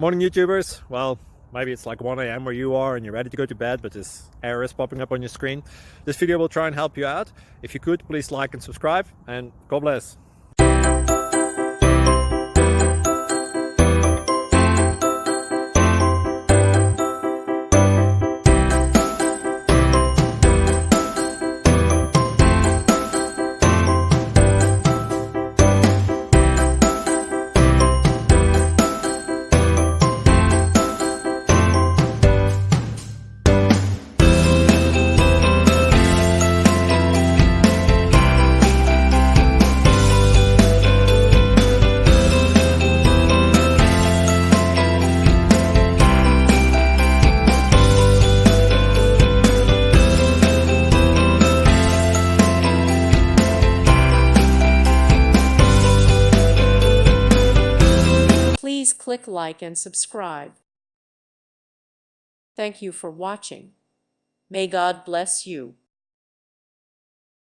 Morning YouTubers. Well, maybe it's like 1 a.m. where you are and you're ready to go to bed, but this error is popping up on your screen. This video will try and help you out. If you could, please like and subscribe, and God bless. Please click like and subscribe. Thank you for watching. May God bless you.